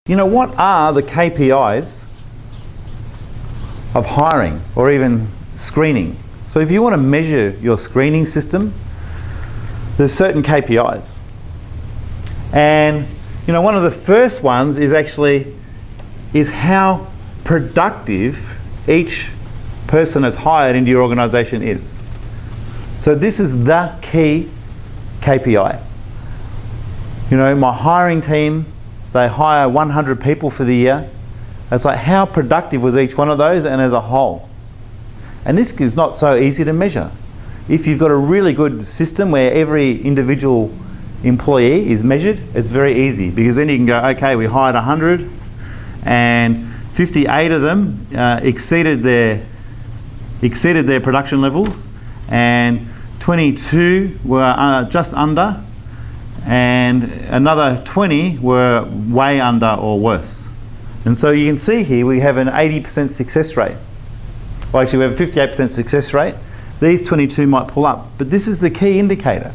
You know, what are the KPIs of hiring or even screening? So if you want to measure your screening system, there's certain KPIs. And you know, one of the first ones is how productive each person that's hired into your organisation is. So this is the key KPI. You know, my hiring team, they hire 100 people for the year. It's like, how productive was each one of those and as a whole? And this is not so easy to measure. If you've got a really good system where every individual employee is measured, it's very easy, because then you can go, okay, we hired 100 and 58 of them exceeded their production levels, and 22 were just under, and another 20 were way under or worse. And so you can see here we have an 80% success rate. Well, actually we have a 58% success rate. These 22 might pull up, but this is the key indicator.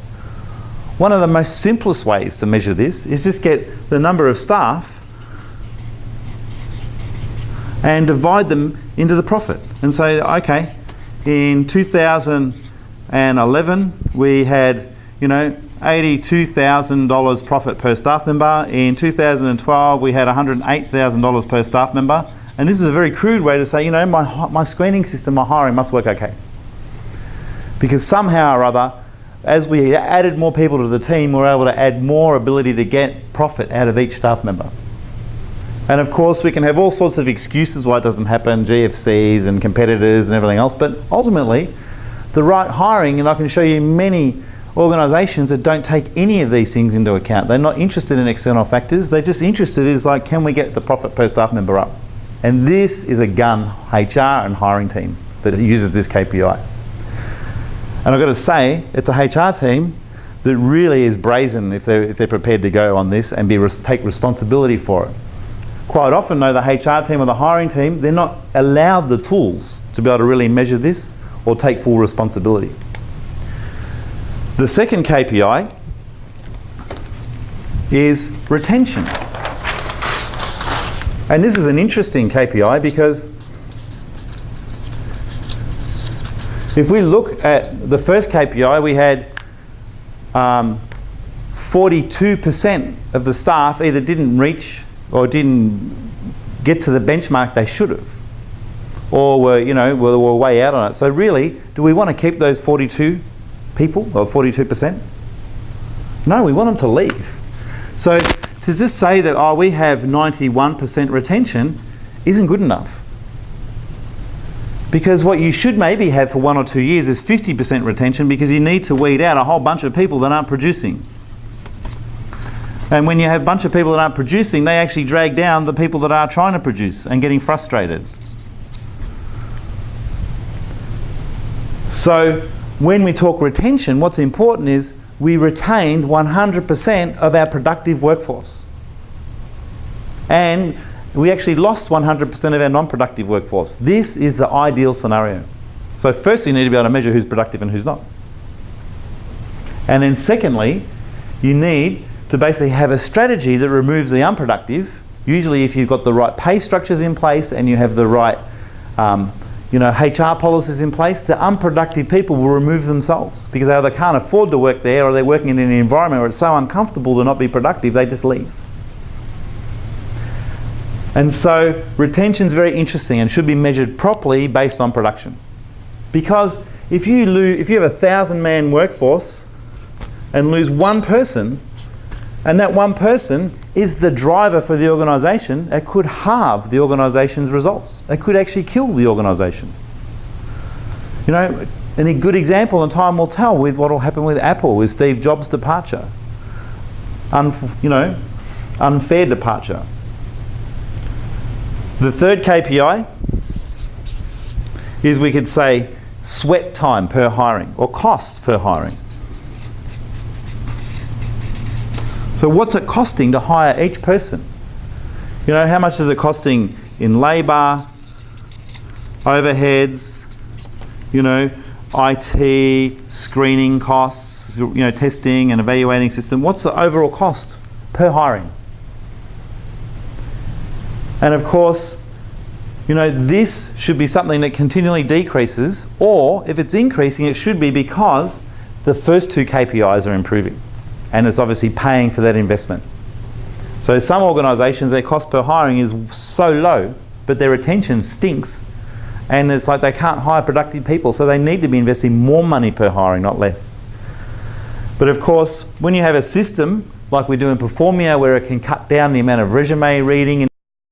One of the most simplest ways to measure this is just get the number of staff and divide them into the profit and say, okay, in 2011 we had, you know, $82,000 profit per staff member. In 2012 we had $108,000 per staff member. And this is a very crude way to say, you know, my screening system, my hiring must work okay. Because somehow or other, as we added more people to the team, we're able to add more ability to get profit out of each staff member. And of course we can have all sorts of excuses why it doesn't happen, GFCs and competitors and everything else, but ultimately the right hiring, and I can show you many organisations that don't take any of these things into account. They're not interested in external factors, they're just interested in like, can we get the profit per staff member up? And this is a gun HR and hiring team that uses this KPI. And I've got to say, it's a HR team that really is brazen if they're prepared to go on this and take responsibility for it. Quite often though, the HR team or the hiring team, they're not allowed the tools to be able to really measure this or take full responsibility. The second KPI is retention. And this is an interesting KPI because if we look at the first KPI, we had 42% of the staff either didn't reach or didn't get to the benchmark they should have, or were way out on it. So really, do we want to keep those 42 people, or 42%? No, we want them to leave. So to just say that, oh, we have 91% retention isn't good enough. Because what you should maybe have for 1 or 2 years is 50% retention, because you need to weed out a whole bunch of people that aren't producing. And when you have a bunch of people that aren't producing, they actually drag down the people that are trying to produce and getting frustrated. So when we talk retention, what's important is we retained 100% of our productive workforce. And we actually lost 100% of our non-productive workforce. This is the ideal scenario. So firstly, you need to be able to measure who's productive and who's not. And then secondly, you need to basically have a strategy that removes the unproductive. Usually if you've got the right pay structures in place and you have the right HR policies in place, the unproductive people will remove themselves, because they either can't afford to work there or they're working in an environment where it's so uncomfortable to not be productive, they just leave. And so retention is very interesting and should be measured properly based on production. Because if you have a 1,000-man workforce and lose one person, and that one person is the driver for the organisation, it could halve the organisation's results. It could actually kill the organisation. You know, and a good example, and time will tell, with what will happen with Apple, with Steve Jobs' departure. Unfair departure. The third KPI is, we could say, sweat time per hiring, or cost per hiring. So what's it costing to hire each person? You know, how much is it costing in labour, overheads, IT, screening costs, testing and evaluating system? What's the overall cost per hiring? And of course, you know, this should be something that continually decreases, or if it's increasing, it should be because the first two KPIs are improving and it's obviously paying for that investment. So some organisations, their cost per hiring is so low, but their retention stinks, and it's like they can't hire productive people, so they need to be investing more money per hiring, not less. But of course, when you have a system like we do in Performia, where it can cut down the amount of resume reading